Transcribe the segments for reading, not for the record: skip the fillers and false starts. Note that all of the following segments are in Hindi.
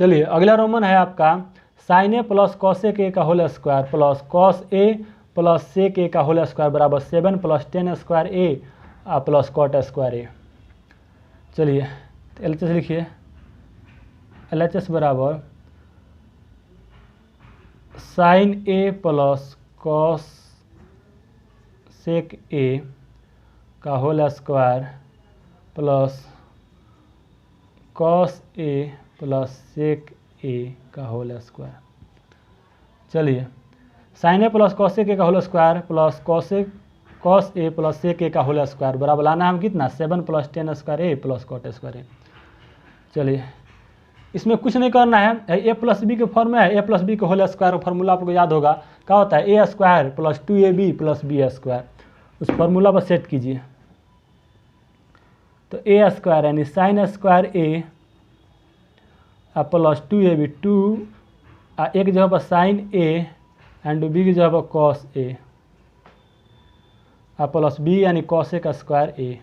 चलिए अगला रोमन है आपका sine A plus cosec A का whole square plus cos A plus sec A का होल स्क्वायर बराबर 7 + 10 square A plus cot square A. चलिए LHS लिखिए, LHS बराबर sine A plus cos sec A का whole square plus cos A plus sec A का होल स्क्वायर। चलिए sine A plus cosec A का whole square plus cos A plus sec A का होल स्क्वायर बराबर लाना हम कितना 7 + 10 square A plus cot square A. चलिए इसमें कुछ नहीं करना है, ए प्लस बी के फॉर्म में है, ए प्लस बी के होल स्क्वायर फार्मूला आपको याद होगा क्या होता है, A square plus 2ab plus B square. उस फार्मूला पर सेट कीजिए तो ए स्क्वायर यानी sine square A plus 2ab 2 एक जगह पर साइन ए एंड बी की जगह पर कॉस ए प्लस बी यानी कॉसेक स्क्वायर ए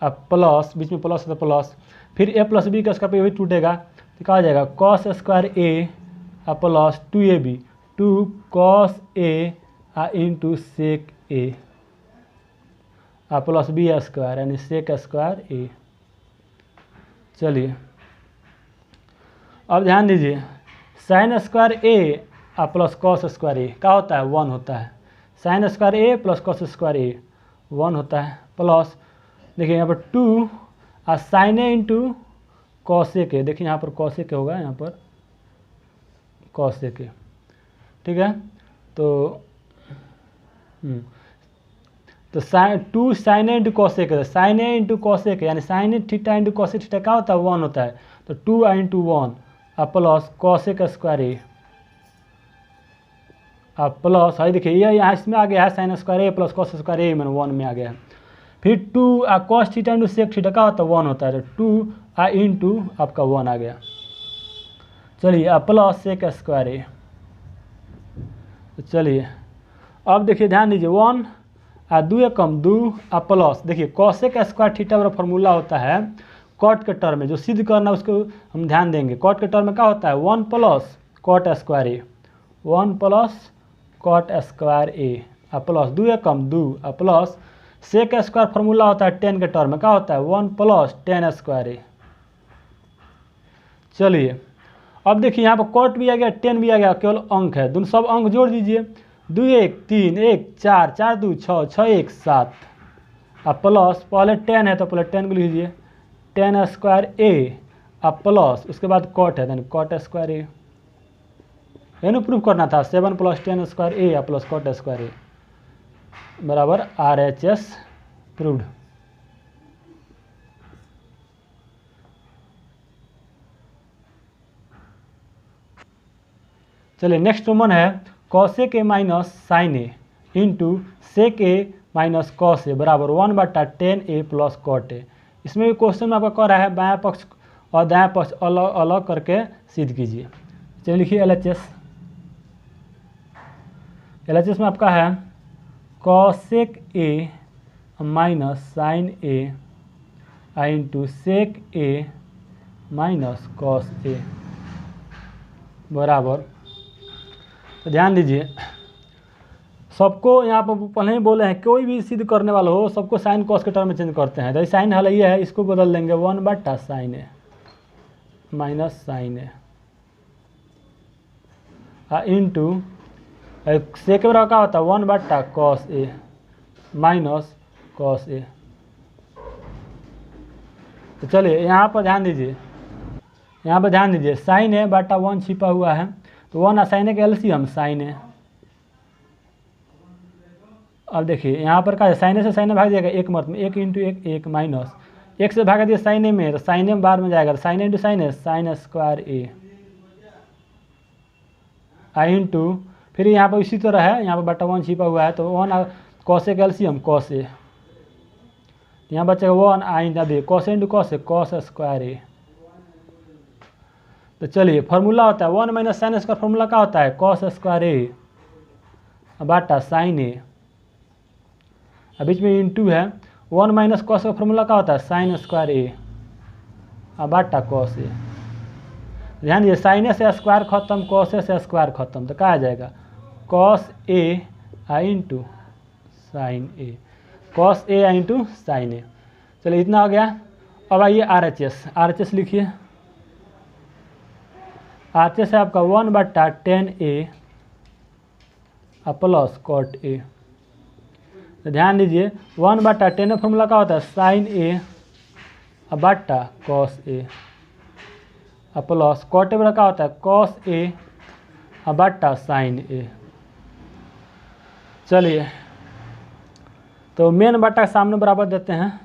प्लस बीच में प्लस तो प्लस फिर ए प्लस बी का स्क्वायर पे वही टूटेगा तो क्या हो जाएगा cos square A plus 2ab 2 cos A into sec A plus B square यानी सेक स्क्वायर ए। चलिए अब ध्यान दीजिए sign square A plus cos square ए क्या होता है 1 होता है, sine square A plus cos square A 1 होता है प्लस देखिए यहाँ पर 2 sine A into cosec A, देखिए यहाँ पर कॉसेक होगा, यहाँ पर कॉसेक ए, ठीक है। तो sine 2 sine A into cosec A, sine A into cosec यानी sine A theta into cosec theta क्या होता है 1 होता है, तो 2 इंटू 1 plus cosec square A plus है देखिए ये यहाँ इसमें आ गया है sine square A plus cos square A मैंने 1 में आ गया है। फिर 2 cos theta into sec theta क्या होता है 1 होता है, तो 2 इंटू आपका 1 आ गया। चलिए प्लस सेक स्क्वायर ए। तो चलिए अब देखिए ध्यान दीजिए 1 2 कम 2 प्लस देखिए कॉसेक स्क्वायर थीटा वाला फार्मूला होता है कॉट के टर्म में, जो सिद्ध करना उसको हम ध्यान देंगे। कॉट के टर्म में क्या होता है 1 plus cot square A, 1 plus cot square A plus 2 come 2 plus sec square formula होता है 10 के टर्म में क्या होता है 1 प्लस 10 स्क्वायर ए। चलिए अब देखिए यहाँ पर कॉट भी आ गया 10 भी आ गया, केवल अंक है, दोनों सब अंक जोड़ दीजिए 2 1 3 1 4 4 2 6 6 1 7 प्लस पहले 10 है तो पहले 10 को लीजिए 10 स्क्वायर ए प्लस उसके बाद कॉट है यानी कॉट स्क्वायर ए, यानी प्रूव करना था 7 + 10 square A plus cot square A बराबर RHS प्रूव्ड। चलिए नेक्स्ट रोमन है cosec A minus sine A into sec A minus cos A बराबर 1/10a प्लस कॉट ए। इसमें भी क्वेश्चन में आपका कह रहा है बायां पक्ष और दायां पक्ष अलग अलग करके सिद्ध कीजिए। चलिए लिखिए LHS में आपका है cosec A minus sine A into sec A minus cos A बराबर, तो ध्यान दीजिए सबको यहाँ पर पहले ही बोले हैं कोई भी सिद्ध करने वाला हो सबको साइन कॉस के टर्म में चेंज करते हैं। तो साइन हल ये है, इसको बदल देंगे 1/sin A minus sine A into सेक बराबर क्या होता है 1/cos ए माइनस कॉस ए। तो चलिए यहाँ पर ध्यान दीजिए, यहाँ पर ध्यान दीजिए साइन ए बटा 1 छिपा हुआ है, तो 1 साइन ए का एलसीएम साइन ए। अब देखिए यहाँ पर क्या है साइन ए से साइन ए भाग जाएगा 1 मत में 1 इंटू 1 1 माइनस 1 से भागा दिया साइन ए में, तो साइन ए बार में जाएगा sign A into sine A sign square A into फिर यहाँ पर इसी तरह है, यहाँ पर बटा 1 छिपा हुआ है, तो 1 कॉस ए का एलसीएम कॉस ए, यहाँ बचेगा 1 आइंदा दे cos into cos A cos square ए। तो चलिए फार्मूला होता है 1 माइनस साइन स्क्वायर फार्मूला क्या होता है कॉस स्क्वायर ए बटा साइन ए, बीच में इंटू है 1 माइनस कॉस का फार्मूला क्या होता है साइन स्क्वायर ए बटा कॉस ए। ध्यान दीजिए साइन ए से स्क्वायर खत्म, कॉस ए से स्क्वायर खत्म, तो क्या आ जाएगा cos A I into sine A, cos A I into sine ए। चलिए इतना हो गया। अब आइए RHS लिखिए। RHS है आपका 1/10A प्लस कॉट ए। तो ध्यान दीजिए 1/10 में फॉर्मूला क्या होता है साइन ए बट्टा cos A plus cot A बड़ा क्या होता है कॉस ए बट्टा साइन ए। चलिए तो मेन बट्टा के सामने बराबर देते हैं,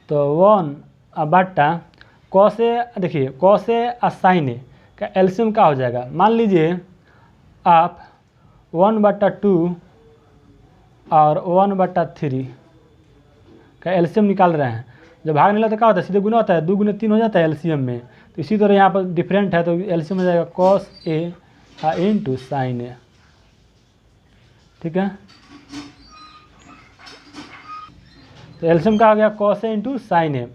तो 1/, कॉस ए, देखिए कॉस ए और साइन ए का एलसीएम क्या हो जाएगा। मान लीजिए आप 1/2 और 1/3 का एलसीएम निकाल रहे हैं। जब भाग निकला तो क्या होता है सीधे गुना होता है, 2 गुना 3 हो जाता है एलसीएम में। तो इसी तरह यहाँ पर डिफरेंट है, तो एलसीएम हो जाएगा कॉस ए इंटू साइन ए। ठीक है, तो एलसीएम का आ गया कॉस ए इंटू साइन ए।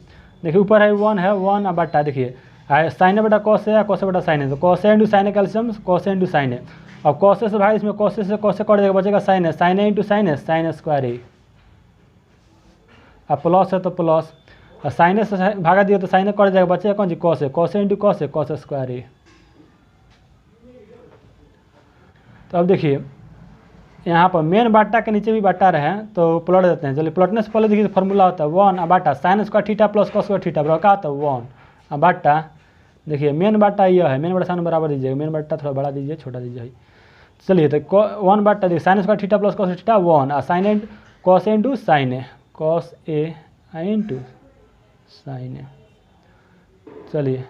देखिए ऊपर है 1 है 1/, देखिए साइन ए बटा कॉस ए, कॉस ए बटा साइन ए, तो कॉस ए इंटू साइन ए का LCM cos A into sine ए। और कॉस ए से भाई इसमें कॉस ए से कॉस ए कट जाएगा, बचेगा sign A, sine A into sine A, sine A square ए। अब प्लस है तो प्लस, और साइन ए से भागा दिया तो साइन ए कट जाएगा, बचेगा कौन जी cos A, cos A into cos A, cos A square ए। तो अब देखिए यहाँ पर मेन बाटा के नीचे भी बाटा रहे तो प्लट देते हैं। चलिए प्लटने से पहले देखिए फॉर्मूला होता है 1/, sine square theta plus cos square theta बराबर क्या होता है 1/। देखिए मेन बाटा यह है, मेन बाटा सामने बराबर दीजिएगा, मेन बाटा थोड़ा बड़ा दीजिए, छोटा दीजिए। चलिए तो 1/, देखिए sine square theta plus cos theta 1, और sign A cos A into sine A, cos A into sine ए। चलिए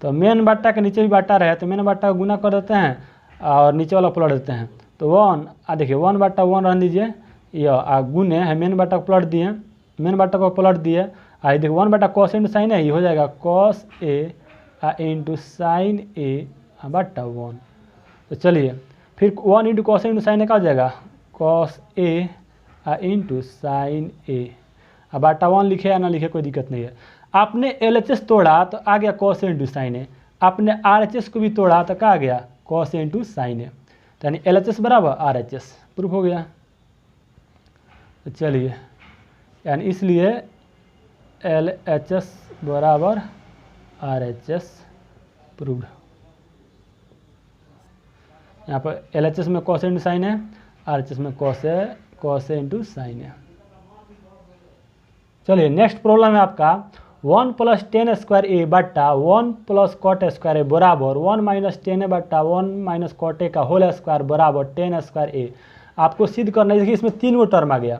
तो मेन बाटा के नीचे भी बाटा रहे तो मेन बाटा को गुना कर देते हैं और नीचे वाला पलट देते हैं। तो 1, देखिए 1/1 रहने दीजिए, यह गुने है मेन बाटा को पलट दिए, मेन बाटा को पलट दिए। आई देखिए 1/, कॉस इंटू साइन ए, ये हो जाएगा cos A into sine A बट्टा 1। तो चलिए फिर 1 इंटू कॉस इंटू साइन ए का हो जाएगा cos A into sine A, बट्टा 1 लिखे या ना लिखे कोई दिक्कत नहीं है। आपने LHS तोड़ा तो आ गया कॉस ए इंटू साइन ए, आपने RHS को भी तोड़ा तो क्या आ गया कॉस ए इंटू साइन ए, तो यानी LHS बराबर RHS, प्रूफ हो गया। तो चलिए यानी इसलिए LHS बराबर RHS प्रूव्ड। यहाँ पर LHS में कॉस इंटू साइन है, RHS में कॉस ए इंटू साइन है। चलिए नेक्स्ट प्रॉब्लम है आपका 1 + tan स्क्वायर ए बट्टा 1 + कॉट स्क्वायर ए बराबर 1 - tan ए बट्टा 1 - कॉट ए का होल स्क्वायर बराबर tan स्क्वायर ए। आपको सिद्ध करना है, देखिए इसमें 3 गो टर्म आ गया,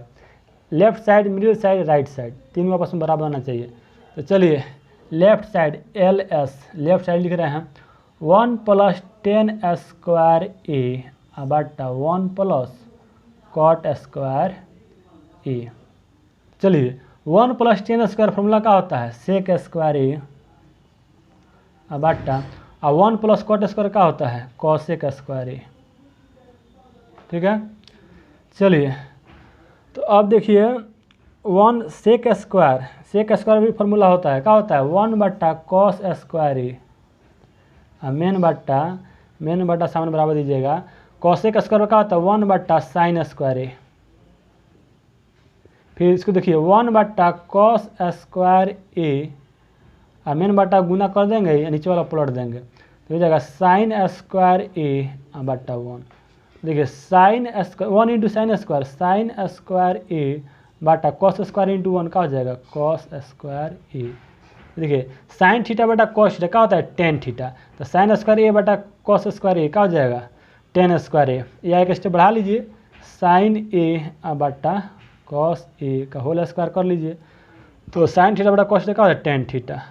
left side, middle side, right side, तीनों आपस में बराबर होना चाहिए। तो चलिए left side LS, left side लिख रहे हैं 1 + tan स्क्वायर ए बट्टा 1 + कॉट स्क्वायर ए। चलिए 1 + tan स्क्वायर फॉर्मूला क्या होता है सेक स्क्वायर ए बट्टा, और 1 + कॉट स्क्वायर क्या होता है कॉसेक स्क्वायर ए। ठीक है, चलिए तो अब देखिए 1 सेक स्क्वायर भी फॉर्मूला होता है, क्या होता है 1/, कॉस स्क्वायर ए, मेन बट्टा सामने बराबर दीजिएगा, कॉसेक स्क्वायर क्या होता है 1/, साइन स्क्वायर ए। फिर इसको देखिए 1/, कॉस स्क्वायर ए, और मेन बट्टा गुना कर देंगे, नीचे वाला पलट देंगे, तो हो जाएगा साइन स्क्वायर ए बट्टा 1। देखिए sine square 1 into sine square A बटा कॉस स्क्वायर इंटू 1 का हो जाएगा कॉस स्क्वायर ए। देखिए साइन थीटा बटा कॉस थीटा क्या होता है टेन थीटा, तो साइन स्क्वायर ए बटा कॉस स्क्वायर ए क्या हो जाएगा टेन स्क्वायर ए, या एक स्टेप बढ़ा लीजिए साइन ए बटा कॉस ए का होल स्क्वायर कर लीजिए, तो साइन थीटा बटा कॉस थीटा क्या होता है टेन थीटा,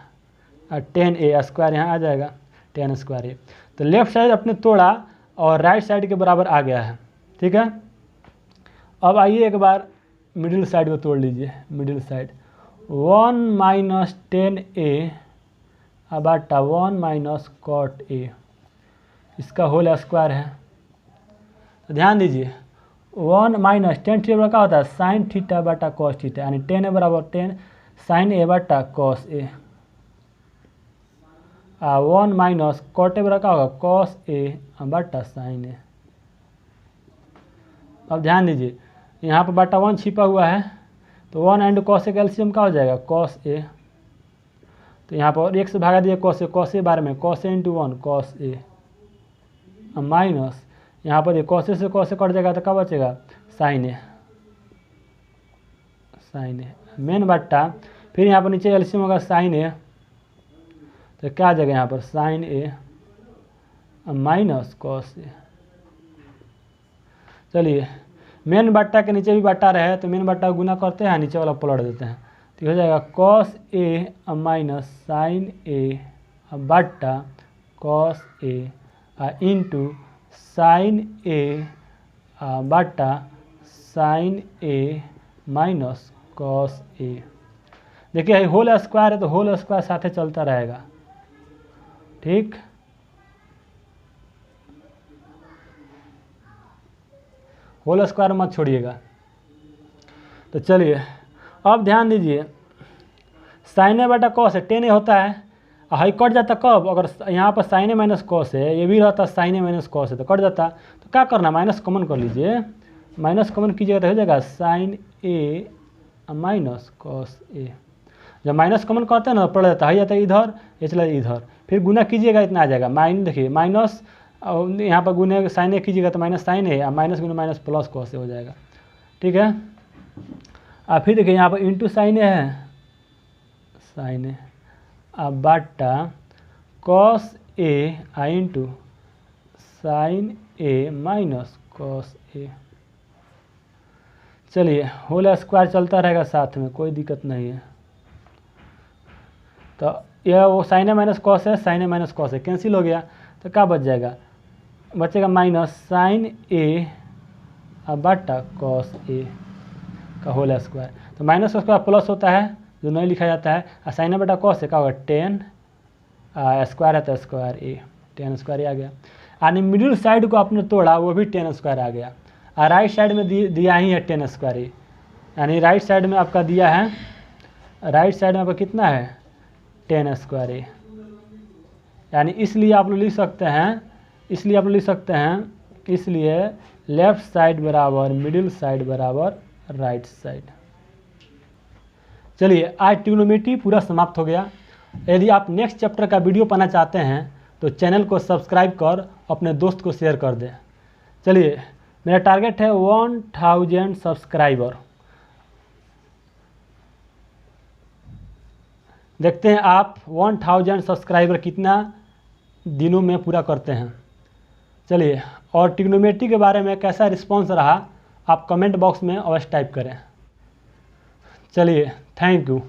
और टेन ए स्क्वायर यहाँ आ जाएगा टेन स्क्वायर ए। तो लेफ्ट साइड अपने तोड़ा और राइट साइड के बराबर आ गया है। ठीक है, अब आइए एक बार मिडिल साइड को तोड़ लीजिए, मिडिल साइड 1 - tan ए बटा 1 - cot ए, इसका होल स्क्वायर है। तो ध्यान दीजिए 1 - tan थीटा क्या होता है साइन थीटा बटा कॉस थीटा, यानी tan ए बराबर 10 साइन ए बटा cos A, 1 minus cot A बराबर क्या होगा कॉस ए बटा साइन ए। अब ध्यान दीजिए यहाँ पर बटा 1 छिपा हुआ है, तो 1 एंड कॉस ए का एलसीएम क्या हो जाएगा कॉस ए। तो यहाँ पर 1 से भागा दिए कॉस ए बारे में cos A into 1 cos A minus यहाँ पर कॉस ए से कॉस ए कट जाएगा तो क्या बचेगा साइन ए मेन बट्टा फिर यहाँ पर नीचे एलसीएम होगा साइन ए, तो क्या आ जाएगा यहाँ पर साइन ए माइनस कॉस ए। चलिए मेन बट्टा के नीचे भी बट्टा रहे तो मेन बट्टा गुना करते हैं, नीचे वाला पलट देते हैं, तो हो जाएगा cos A minus sine A बट्टा cos A into sine A बट्टा साइन ए माइनस कॉस ए। देखिए होल स्क्वायर है तो होल स्क्वायर साथे चलता रहेगा, ठीक। होल स्क्वायर मत छोड़िएगा। तो चलिए अब ध्यान दीजिए साइन ए बटा कॉस है 10 ए होता है, हाई कट जाता कब अगर यहाँ पर साइन ए माइनस कॉस है, ये भी रहता साइन ए माइनस कॉस है तो कट जाता। तो क्या करना माइनस कॉमन कर लीजिए, माइनस कॉमन कीजिएगा तो हो जाएगा साइन ए माइनस कॉस ए। जब माइनस कॉमन करते हैं ना पड़ जाता है जाता है इधर, ये चला इधर, फिर गुना कीजिएगा इतना आ जाएगा देखिए माइनस यहाँ पर गुने साइन ए कीजिएगा तो माइनस साइन ए, माइनस गुने माइनस प्लस कॉस ए हो जाएगा, ठीक है। और फिर देखिए यहाँ पर इंटू साइन ए है साइन ए बटा कॉस ए इंटू साइन ए माइनस कॉस ए। चलिए होल स्क्वायर चलता रहेगा साथ में, कोई दिक्कत नहीं है। तो यह वो साइन ए माइनस कॉस है, साइन ए माइनस कॉस है कैंसिल हो गया, तो क्या बच जाएगा बचेगा माइनस साइन ए बटा कॉस ए का होल स्क्वायर। तो माइनस का स्क्वायर प्लस होता है जो नहीं लिखा जाता है, और साइन ए बटा कॉस ए का होगा 10 स्क्वायर है तो स्क्वायर ए 10 स्क्वायर आ गया। यानी मिडिल साइड को आपने तोड़ा वो भी 10 स्क्वायर आ गया, और राइट साइड में दिया ही है 10 स्क्वायर ए। यानी राइट साइड में आपका दिया है, राइट साइड में आपका कितना है 10 स्क्वायर ए। यानी इसलिए आप लोग लिख सकते हैं, इसलिए लेफ्ट साइड बराबर मिडिल साइड बराबर राइट साइड। चलिए आज ट्रिग्नोमेट्री पूरा समाप्त हो गया। यदि आप नेक्स्ट चैप्टर का वीडियो पाना चाहते हैं तो चैनल को सब्सक्राइब कर अपने दोस्त को शेयर कर दें। चलिए मेरा टारगेट है 1000 सब्सक्राइबर। देखते हैं आप 1000 सब्सक्राइबर कितना दिनों में पूरा करते हैं। चलिए और ट्रिग्नोमेट्री के बारे में कैसा रिस्पांस रहा आप कमेंट बॉक्स में अवश्य टाइप करें। चलिए थैंक यू।